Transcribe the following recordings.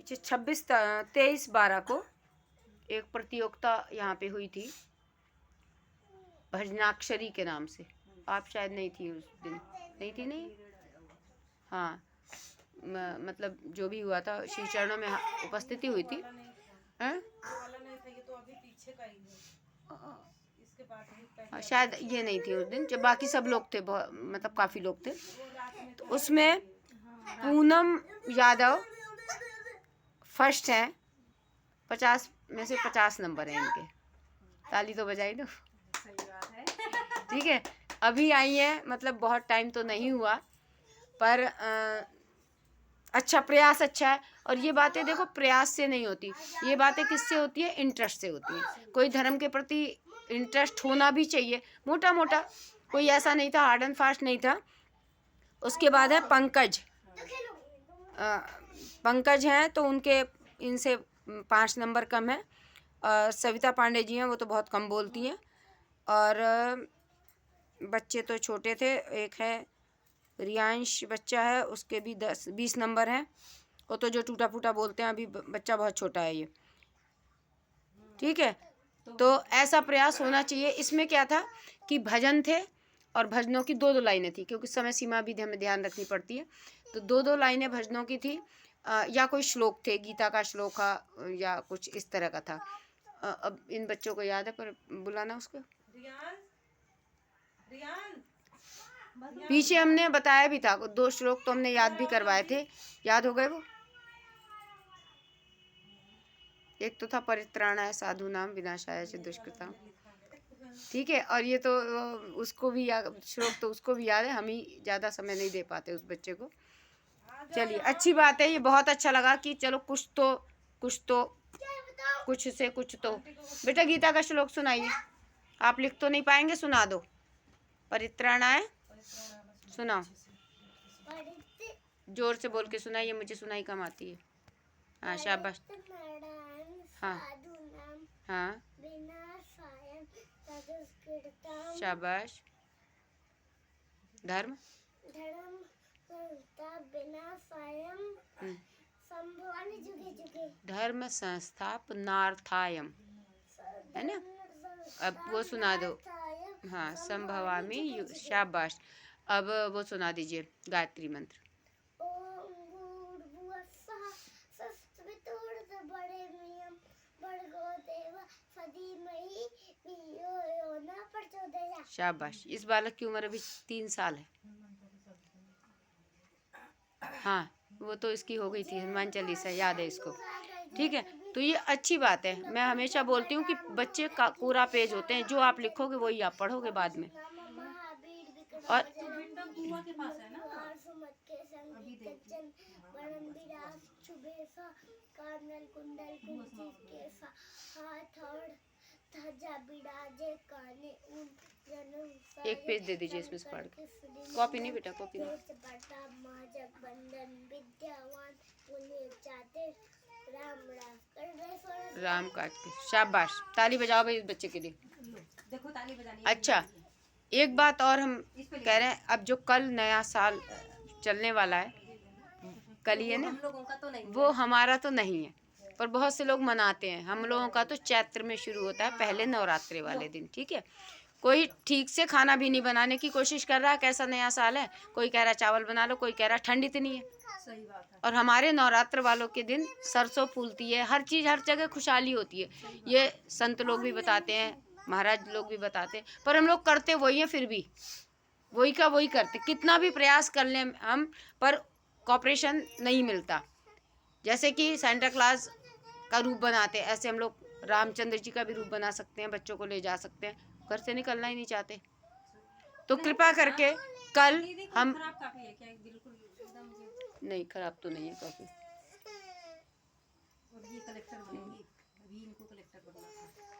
पीछे 23/12 को एक प्रतियोगिता यहाँ पे हुई थी भजनाक्षरी के नाम से। आप शायद नहीं थी उस दिन, नहीं थी? नहीं, हाँ, मतलब जो भी हुआ था श्री चरणों में उपस्थिति हुई थी। हाँ, शायद ये नहीं थी उस दिन, जब बाकी सब लोग थे, मतलब काफ़ी लोग थे। तो उसमें पूनम यादव फर्स्ट हैं, 50 में से 50 नंबर हैं इनके। ताली तो बजाई दो। सही बात है। ठीक है, अभी आई है, मतलब बहुत टाइम तो नहीं हुआ, पर अच्छा प्रयास अच्छा है। और ये बातें देखो प्रयास से नहीं होती, ये बातें किससे होती है? इंटरेस्ट से होती है। कोई धर्म के प्रति इंटरेस्ट होना भी चाहिए, मोटा मोटा, कोई ऐसा नहीं था, हार्ड एंड फास्ट नहीं था। उसके बाद है पंकज। पंकज हैं तो उनके इनसे 5 नंबर कम है। सविता पांडे जी हैं, वो तो बहुत कम बोलती हैं। और बच्चे तो छोटे थे, एक है रियांश बच्चा है, उसके भी 10-20 नंबर हैं। वो तो जो टूटा फूटा बोलते हैं, अभी बच्चा बहुत छोटा है ये। ठीक है, तो ऐसा प्रयास होना चाहिए। इसमें क्या था कि भजन थे और भजनों की 2-2 लाइनें थी, क्योंकि समय सीमा भी हमें ध्यान रखनी पड़ती है। तो 2-2 लाइनें भजनों की थी, या कोई श्लोक थे, गीता का श्लोक था या कुछ इस तरह का था। अब इन बच्चों को याद है, पर बुलाना उसको। पीछे हमने बताया भी था, 2 श्लोक तो हमने याद भी करवाए थे, याद हो गए वो। एक तो था परित्राणाय साधूनाम विनाशाय च दुष्कृताम। ठीक है, और ये तो उसको भी श्लोक तो उसको भी याद है, हम ही ज़्यादा समय नहीं दे पाते उस बच्चे को। चलिए, अच्छी बात है, ये बहुत अच्छा लगा कि चलो कुछ से कुछ तो। बेटा गीता का श्लोक सुनाइए, आप लिख तो नहीं पाएंगे, सुना दो। परित्राणाय, सुनाओ, जोर से बोल के सुनाइए, मुझे सुनाई कम आती है। हाँ शाबाश, हाँ हाँ शाबाश। धर्म धर्म संस्थापनार्थायम, है ना? अब वो सुना दो। हाँ, संभवामि, शाबाश। अब वो सुना दीजिए गायत्री मंत्र। शाबाश। इस बालक की उम्र अभी 3 साल है। हाँ, वो तो इसकी हो गई थी, हनुमान चालीसा याद है इसको। ठीक है, तो ये अच्छी बात है। मैं हमेशा बोलती हूँ कि बच्चे का पूरा पेज होते हैं, जो आप लिखोगे वही आप पढ़ोगे बाद में। और एक पेज दे दीजिए इसमें से पढ़ के। कॉपी नहीं बेटा, कॉपी नहीं। राम काट के, शाबाश। ताली बजाओ भाई इस बच्चे के लिए। देखो ताली बजानी। अच्छा, एक बात और हम कह रहे हैं, अब जो कल नया साल चलने वाला है, कल ही है ना, वो हमारा तो नहीं है, पर बहुत से लोग मनाते हैं। हम लोगों का तो चैत्र में शुरू होता है, पहले नवरात्रि वाले दिन। ठीक है, कोई ठीक से खाना भी नहीं बनाने की कोशिश कर रहा है, कैसा नया साल है। कोई कह रहा चावल बना लो, कोई कह रहा ठंड इतनी है। सही बात है। और हमारे नवरात्र वालों के दिन सरसों फूलती है, हर चीज़ हर जगह खुशहाली होती है। ये संत लोग भी बताते हैं, महाराज लोग भी बताते हैं, पर हम लोग करते वही हैं, फिर भी वही का वही करते। कितना भी प्रयास कर लें हम, पर कॉपरेशन नहीं मिलता। जैसे कि सेंटा क्लास का रूप बनाते, ऐसे हम लोग रामचंद्र जी का भी रूप बना सकते हैं, बच्चों को ले जा सकते हैं। घर से निकलना ही नहीं चाहते, तो कृपा करके कल हम। नहीं, खराब तो नहीं है कॉफी।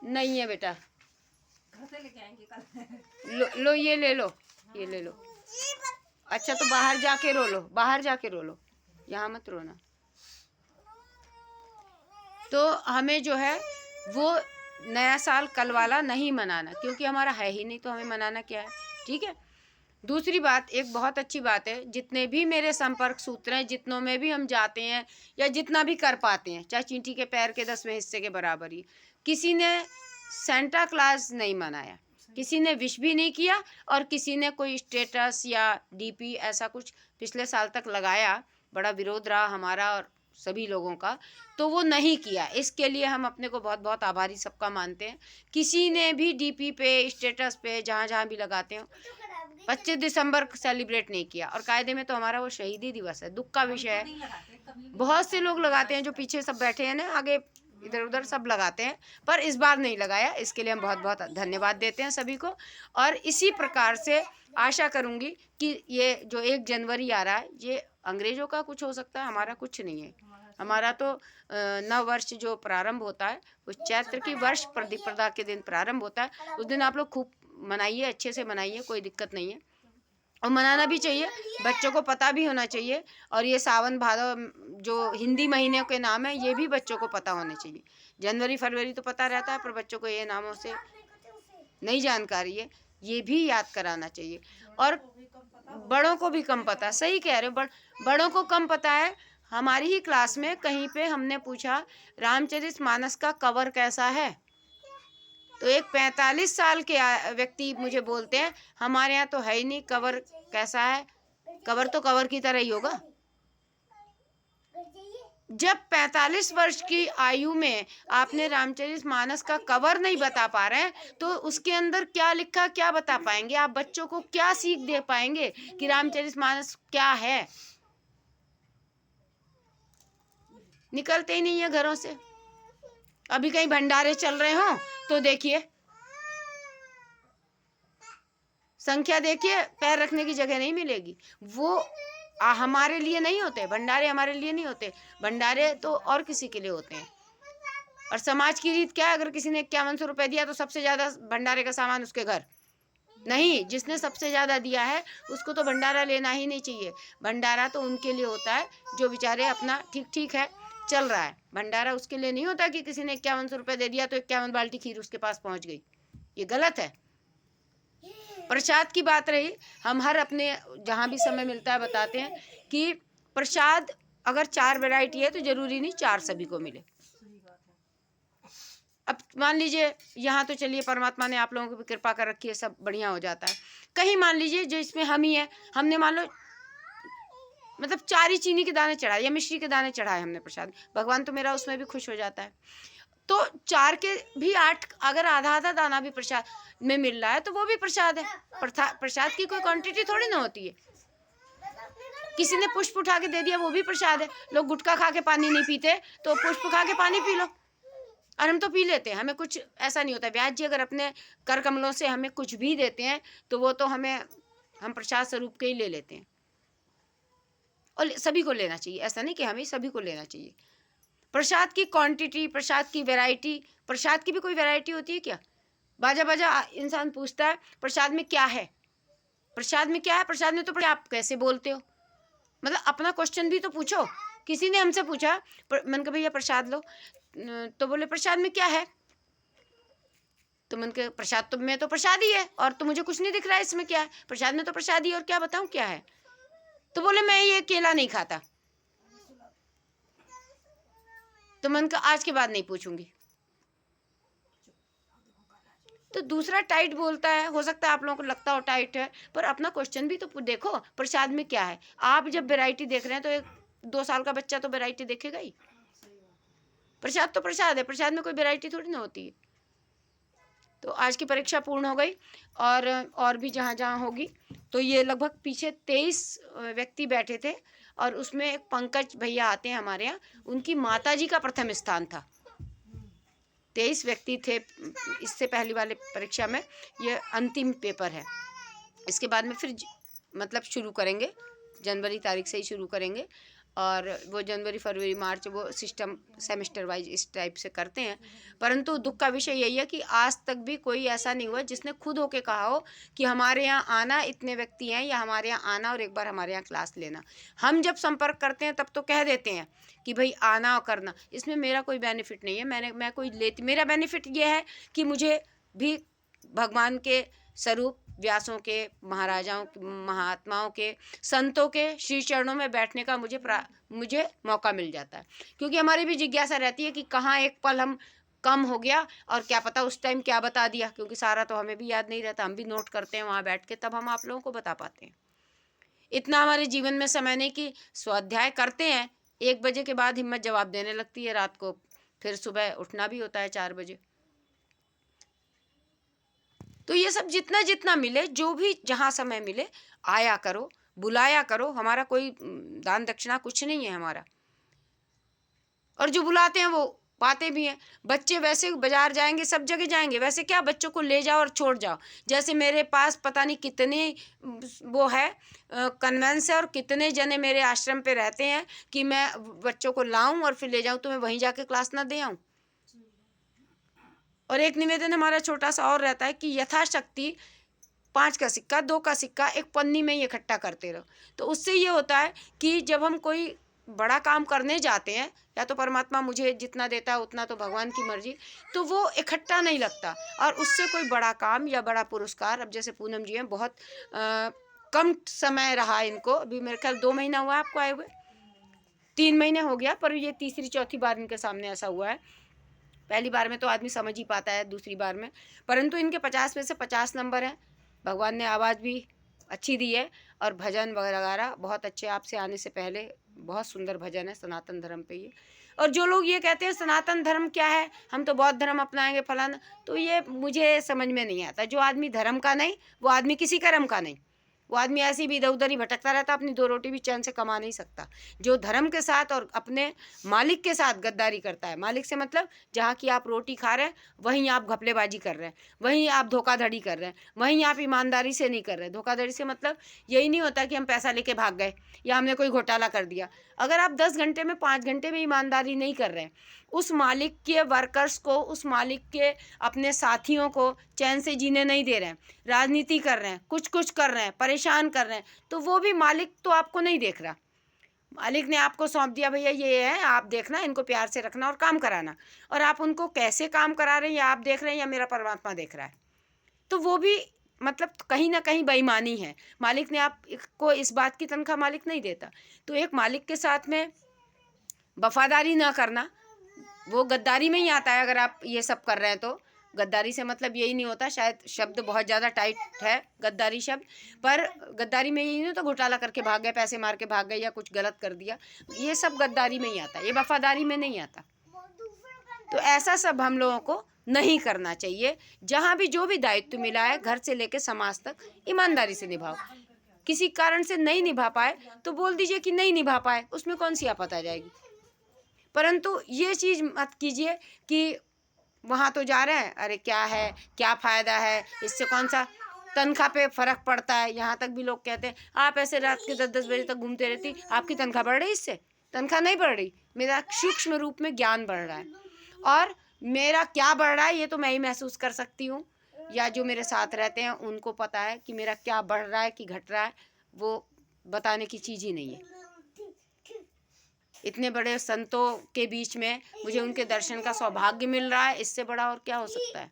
नहीं है बेटा, लो ये ले लो, ये ले लो। अच्छा, तो बाहर जाके रो लो, बाहर जाके रो लो, यहाँ मत रोना। तो हमें जो है वो नया साल कल वाला नहीं मनाना, क्योंकि हमारा है ही नहीं, तो हमें मनाना क्या है। ठीक है, दूसरी बात, एक बहुत अच्छी बात है, जितने भी मेरे संपर्क सूत्र हैं, जितनों में भी हम जाते हैं या जितना भी कर पाते हैं, चाहे चींटी के पैर के 10वें हिस्से के बराबर ही, किसी ने सेंटा क्लॉज नहीं मनाया, किसी ने विश भी नहीं किया, और किसी ने कोई स्टेटस या डीपी ऐसा कुछ पिछले साल तक लगाया, बड़ा विरोध रहा हमारा और सभी लोगों का, तो वो नहीं किया। इसके लिए हम अपने को बहुत बहुत आभारी सबका मानते हैं। किसी ने भी डीपी पे, स्टेटस पे, जहाँ जहाँ भी लगाते हो, 25 दिसंबर सेलिब्रेट नहीं किया। और कायदे में तो हमारा वो शहीदी दिवस है, दुख का विषय है। बहुत से लोग लगाते हैं, जो पीछे सब बैठे हैं ना, आगे इधर उधर सब लगाते हैं, पर इस बार नहीं लगाया। इसके लिए हम बहुत बहुत धन्यवाद देते हैं सभी को। और इसी प्रकार से आशा करूंगी कि ये जो 1 जनवरी आ रहा है, ये अंग्रेजों का कुछ हो सकता है, हमारा कुछ नहीं है। हमारा तो नव वर्ष जो प्रारंभ होता है, वो चैत्र की वर्ष प्रतिपदा के दिन प्रारंभ होता है। उस दिन आप लोग खूब मनाइए, अच्छे से मनाइए, कोई दिक्कत नहीं है, और मनाना भी चाहिए, बच्चों को पता भी होना चाहिए। और ये सावन भादव जो हिंदी महीने के नाम है, ये भी बच्चों को पता होने चाहिए। जनवरी फरवरी तो पता रहता है, पर बच्चों को ये नामों से नई जानकारी है, ये भी याद कराना चाहिए। और बड़ों को भी कम पता है, सही कह रहे हो, बड़ों को कम पता है। हमारी ही क्लास में कहीं पे हमने पूछा रामचरितमानस का कवर कैसा है, तो एक 45 साल के व्यक्ति मुझे बोलते हैं, हमारे यहाँ तो है ही नहीं, कवर कैसा है, कवर तो कवर की तरह ही होगा। जब 45 वर्ष की आयु में आपने रामचरितमानस का कवर नहीं बता पा रहे हैं, तो उसके अंदर क्या लिखा क्या बता पाएंगे आप? बच्चों को क्या सीख दे पाएंगे कि रामचरितमानस क्या है? निकलते ही नहीं है घरों से। अभी कहीं भंडारे चल रहे हो तो देखिए, संख्या देखिए, पैर रखने की जगह नहीं मिलेगी। वो हमारे लिए नहीं होते भंडारे, हमारे लिए नहीं होते भंडारे, तो और किसी के लिए होते हैं। और समाज की रीत क्या है, अगर किसी ने 5100 रुपये दिया तो सबसे ज्यादा भंडारे का सामान उसके घर नहीं। जिसने सबसे ज्यादा दिया है उसको तो भंडारा लेना ही नहीं चाहिए। भंडारा तो उनके लिए होता है जो बेचारे अपना ठीक ठीक है चल रहा है। भंडारा उसके लिए नहीं होता कि किसी ने 5100 रुपये दे दिया तो 51 बाल्टी खीर उसके पास पहुंच गई, ये गलत है। प्रसाद की बात रही, हम हर अपने जहाँ भी समय मिलता है बताते हैं कि प्रसाद अगर 4 वैरायटी है तो जरूरी नहीं 4 सभी को मिले। अब मान लीजिए यहाँ तो चलिए परमात्मा ने आप लोगों की कृपा कर रखी है, सब बढ़िया हो जाता है। कहीं मान लीजिए जो इसमें हम ही है, हमने मान लो मतलब 4 ही चीनी के दाने चढ़ाए या मिश्री के दाने चढ़ाए हमने प्रसाद, भगवान तो मेरा उसमें भी खुश हो जाता है। तो 4 के भी 8, अगर आधा आधा दाना भी प्रसाद में मिल रहा है तो वो भी प्रसाद है। प्रसाद की कोई क्वांटिटी थोड़ी ना होती है। किसी ने पुष्प उठा के दे दिया वो भी प्रसाद है। लोग गुटखा खा के पानी नहीं पीते, तो पुष्प खा के पानी पी लो, और हम तो पी लेते हैं, हमें कुछ ऐसा नहीं होता। व्यास जी अगर अपने कर कमलों से हमें कुछ भी देते हैं तो वो तो हम प्रसाद स्वरूप के ही ले लेते हैं, और सभी को लेना चाहिए। ऐसा नहीं कि हमें सभी को लेना चाहिए। प्रसाद की क्वांटिटी, प्रसाद की वैरायटी, प्रसाद की भी कोई वैरायटी होती है क्या? बाजा बाजा इंसान पूछता है प्रसाद में क्या है, प्रसाद में क्या है, प्रसाद में तो आप कैसे बोलते हो, मतलब अपना क्वेश्चन भी तो पूछो। किसी ने हमसे पूछा, मैंने कहा भैया प्रसाद लो, तो बोले प्रसाद में क्या है, तो मैंने कहा प्रसाद तो में तो प्रसाद ही है, और तो मुझे कुछ नहीं दिख रहा है इसमें क्या है, प्रसाद में तो प्रसाद ही, और क्या बताऊं क्या है। तो बोले मैं ये केला नहीं खाता। तो मैंने कहा आज के बाद नहीं पूछूंगी। तो दूसरा टाइट बोलता है, हो सकता है आप लोगों को लगता हो टाइट है, पर अपना क्वेश्चन भी तो देखो, प्रसाद में क्या है। आप जब वैरायटी देख रहे हैं तो एक 2 साल का बच्चा तो वैरायटी देखेगा ही। प्रसाद तो प्रसाद है, प्रसाद में कोई वैरायटी थोड़ी ना होती है। तो आज की परीक्षा पूर्ण हो गई, और भी जहाँ जहाँ होगी। तो ये लगभग पीछे 23 व्यक्ति बैठे थे, और उसमें एक पंकज भैया आते हैं हमारे यहाँ, उनकी माताजी का प्रथम स्थान था। 23 व्यक्ति थे इससे पहली वाले परीक्षा में, ये अंतिम पेपर है। इसके बाद में फिर मतलब शुरू करेंगे, जनवरी तारीख से ही शुरू करेंगे, और वो जनवरी फरवरी मार्च वो सिस्टम सेमेस्टर वाइज इस टाइप से करते हैं। परंतु दुख का विषय यही है कि आज तक भी कोई ऐसा नहीं हुआ जिसने खुद होके कहा हो कि हमारे यहाँ आना, इतने व्यक्ति हैं, या हमारे यहाँ आना और एक बार हमारे यहाँ क्लास लेना। हम जब संपर्क करते हैं तब तो कह देते हैं कि भाई आना और करना, इसमें मेरा कोई बेनिफिट नहीं है। मैं कोई लेती, मेरा बेनिफिट ये है कि मुझे भी भगवान के स्वरूप व्यासों के, महाराजाओं, महात्माओं के, संतों के श्री चरणों में बैठने का मुझे मौका मिल जाता है। क्योंकि हमारी भी जिज्ञासा रहती है कि कहाँ एक पल हम कम हो गया और क्या पता उस टाइम क्या बता दिया, क्योंकि सारा तो हमें भी याद नहीं रहता, हम भी नोट करते हैं वहाँ बैठ के, तब हम आप लोगों को बता पाते हैं। इतना हमारे जीवन में समय नहीं कि स्वाध्याय करते हैं, 1 बजे के बाद हिम्मत जवाब देने लगती है रात को, फिर सुबह उठना भी होता है 4 बजे। तो ये सब जितना जितना मिले, जो भी जहाँ समय मिले आया करो, बुलाया करो। हमारा कोई दान दक्षिणा कुछ नहीं है हमारा, और जो बुलाते हैं वो पाते भी हैं। बच्चे वैसे बाजार जाएंगे, सब जगह जाएंगे, वैसे क्या बच्चों को ले जाओ और छोड़ जाओ। जैसे मेरे पास पता नहीं कितने वो है कन्वेंस है, और कितने जने मेरे आश्रम पे रहते हैं कि मैं बच्चों को लाऊं और फिर ले जाऊं, तो मैं वहीं जाके क्लास ना दे आऊं। और एक निवेदन हमारा छोटा सा और रहता है कि यथाशक्ति 5 का सिक्का, 2 का सिक्का एक पन्नी में ही इकट्ठा करते रहो। तो उससे ये होता है कि जब हम कोई बड़ा काम करने जाते हैं, या तो परमात्मा मुझे जितना देता है उतना, तो भगवान की मर्जी, तो वो इकट्ठा नहीं लगता, और उससे कोई बड़ा काम या बड़ा पुरस्कार, अब जैसे पूनम जी हैं, बहुत कम समय रहा इनको, अभी मेरे ख्याल 2 महीना हुआ आपको आए हुए, 3 महीने हो गया, पर ये तीसरी चौथी बार इनके सामने ऐसा हुआ है। पहली बार में तो आदमी समझ ही पाता है, दूसरी बार में, परंतु इनके 50 में से 50 नंबर हैं। भगवान ने आवाज़ भी अच्छी दी है, और भजन वगैरह बहुत अच्छे। आपसे आने से पहले बहुत सुंदर भजन है सनातन धर्म पे ये। और जो लोग ये कहते हैं सनातन धर्म क्या है, हम तो बौद्ध धर्म अपनाएंगे फलाना, तो ये मुझे समझ में नहीं आता। जो आदमी धर्म का नहीं, वो आदमी किसी कर्म का नहीं। वो आदमी ऐसे भी इधर उधर ही भटकता रहता, अपनी 2 रोटी भी चैन से कमा नहीं सकता। जो धर्म के साथ और अपने मालिक के साथ गद्दारी करता है, मालिक से मतलब जहाँ की आप रोटी खा रहे हैं वहीं आप घपलेबाजी कर रहे हैं, वहीं आप धोखाधड़ी कर रहे हैं, वहीं आप ईमानदारी से नहीं कर रहे। धोखाधड़ी से मतलब यही नहीं होता कि हम पैसा लेके भाग गए या हमने कोई घोटाला कर दिया। अगर आप 10 घंटे में 5 घंटे में ईमानदारी नहीं कर रहे हैं, उस मालिक के वर्कर्स को, उस मालिक के अपने साथियों को चैन से जीने नहीं दे रहे हैं, राजनीति कर रहे हैं, कुछ कर रहे हैं, परेशान कर रहे हैं, तो वो भी मालिक तो आपको नहीं देख रहा। मालिक ने आपको सौंप दिया, भैया ये है, आप देखना, इनको प्यार से रखना और काम कराना, और आप उनको कैसे काम करा रहे हैं, या आप देख रहे हैं या मेरा परमात्मा देख रहा है, तो वो भी मतलब कहीं ना कहीं बेईमानी है। मालिक ने आपको इस बात की तनख्वाह मालिक नहीं देता। तो एक मालिक के साथ में वफादारी ना करना, वो गद्दारी में ही आता है। अगर आप ये सब कर रहे हैं तो गद्दारी से मतलब यही नहीं होता, शायद शब्द बहुत ज़्यादा टाइट है गद्दारी शब्द, पर गद्दारी में यही नहीं तो घोटाला करके भाग गए, पैसे मार के भाग गए, या कुछ गलत कर दिया, ये सब गद्दारी में ही आता है, ये वफादारी में नहीं आता। तो ऐसा सब हम लोगों को नहीं करना चाहिए। जहाँ भी जो भी दायित्व मिला है, घर से लेकर समाज तक, ईमानदारी से निभाओ। किसी कारण से नहीं निभा पाए तो बोल दीजिए कि नहीं निभा पाए, उसमें कौन सी आफत आ जाएगी। परंतु ये चीज़ मत कीजिए कि वहाँ तो जा रहे हैं, अरे क्या है, क्या फ़ायदा है, इससे कौन सा तनख्वाह पे फ़र्क पड़ता है। यहाँ तक भी लोग कहते हैं आप ऐसे रात के 10-10 बजे तक घूमते रहती, आपकी तनख्वाह बढ़ रही, इससे तनख्वाह नहीं बढ़ रही, मेरा सूक्ष्म रूप में ज्ञान बढ़ रहा है, और मेरा क्या बढ़ रहा है ये तो मैं ही महसूस कर सकती हूँ, या जो मेरे साथ रहते हैं उनको पता है कि मेरा क्या बढ़ रहा है कि घट रहा है, वो बताने की चीज़ ही नहीं है। इतने बड़े संतों के बीच में मुझे उनके दर्शन का सौभाग्य मिल रहा है, इससे बड़ा और क्या हो सकता है।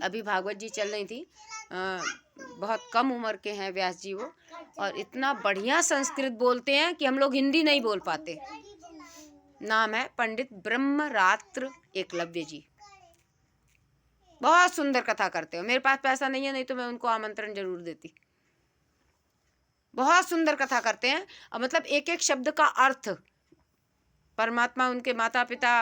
अभी भागवत जी चल रही थी, बहुत कम उम्र के हैं व्यास जी वो, और इतना बढ़िया संस्कृत बोलते हैं कि हम लोग हिंदी नहीं बोल पाते। नाम है पंडित ब्रह्मरात्र एकलव्य जी, बहुत सुंदर कथा करते हो। मेरे पास पैसा नहीं है, नहीं तो मैं उनको आमंत्रण जरूर देती। बहुत सुंदर कथा करते हैं, और मतलब एक एक शब्द का अर्थ, परमात्मा उनके माता पिता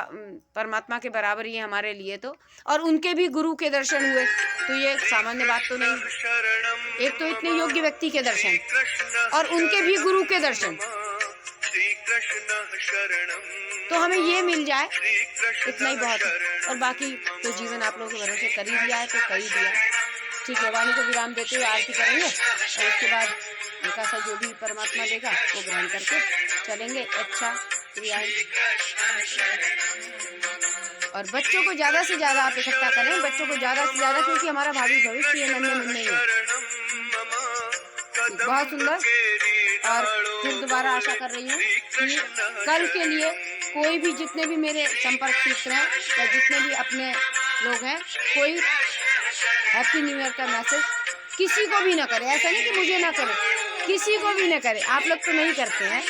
परमात्मा के बराबर ही है हमारे लिए तो, और उनके भी गुरु के दर्शन हुए, तो ये सामान्य बात तो नहीं। एक तो इतने योग्य व्यक्ति के दर्शन और उनके भी गुरु के दर्शन, तो हमें ये मिल जाए इतना ही बहुत है, और बाकी तो जीवन आप लोगों के भरोसे कर ही दिया है तो कर ही दिया। ठीक है, वाणी को विराम देते हुए आरती करेंगे, और उसके बाद उनका सा जो भी परमात्मा देगा वो ग्रहण करके चलेंगे। अच्छा क्रियाएं, और बच्चों को ज़्यादा से ज़्यादा आप इकट्ठा करें, बच्चों को ज़्यादा से ज़्यादा, क्योंकि हमारा भावी भविष्य ये नन्हे मुन्ने ही है। बहुत सुंदर, और फिर दोबारा आशा कर रही हूँ कि कल के लिए कोई भी, जितने भी मेरे संपर्क सूत्र हैं या जितने भी अपने लोग हैं, कोई हैप्पी न्यू ईयर का मैसेज किसी को भी ना करे, ऐसा नहीं कि मुझे ना करे, किसी को भी ना करे। आप लोग तो नहीं करते हैं।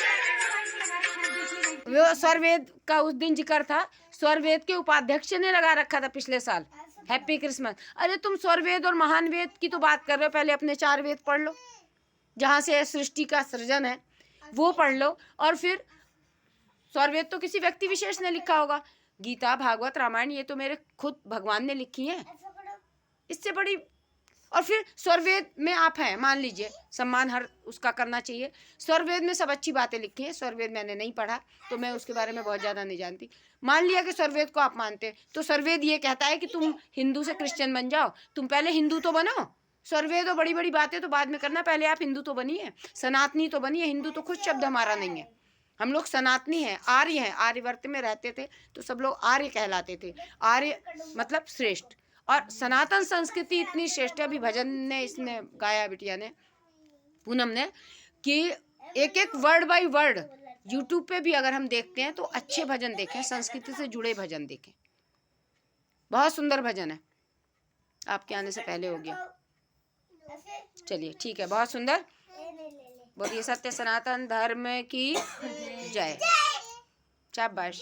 वो स्वरवेद का उस दिन जिक्र था, स्वरवेद के उपाध्यक्ष ने लगा रखा था पिछले साल, हैप्पी क्रिसमस। अरे तुम स्वरवेद और महान वेद की तो बात कर रहे हो, पहले अपने 4 वेद पढ़ लो, जहाँ से सृष्टि का सृजन है वो पढ़ लो, और फिर स्वरवेद तो किसी व्यक्ति विशेष ने लिखा होगा। गीता, भागवत, रामायण ये तो मेरे खुद भगवान ने लिखी है, इससे बड़ी। और फिर स्वरवेद में आप हैं, मान लीजिए, सम्मान हर उसका करना चाहिए। स्वरवेद में सब अच्छी बातें लिखी हैं, स्वरवेद मैंने नहीं पढ़ा तो मैं उसके बारे में बहुत ज़्यादा नहीं जानती। मान लिया कि स्वरवेद को आप मानते हैं, तो स्वरवेद ये कहता है कि तुम हिंदू से क्रिश्चियन बन जाओ, तुम पहले हिंदू तो बनो। स्वरवेद और बड़ी बड़ी बातें तो बाद में करना, पहले आप हिंदू तो बनिए, सनातनी तो बनिए। हिंदू तो खुद शब्द हमारा नहीं है, हम लोग सनातनी हैं, आर्य हैं, आर्यवर्त में रहते थे तो सब लोग आर्य कहलाते थे। आर्य मतलब श्रेष्ठ, और सनातन संस्कृति इतनी श्रेष्ठ है। अभी भजन ने इसने गाया, बिटिया ने, पूनम ने, कि एक एक वर्ड बाय वर्ड यूट्यूब पे भी अगर हम देखते हैं तो अच्छे भजन देखें, संस्कृति से जुड़े भजन देखें। बहुत सुंदर भजन है, आपके आने से पहले हो गया। चलिए ठीक है, बहुत सुंदर। बोलिए सत्य सनातन धर्म की जय। शाबाश।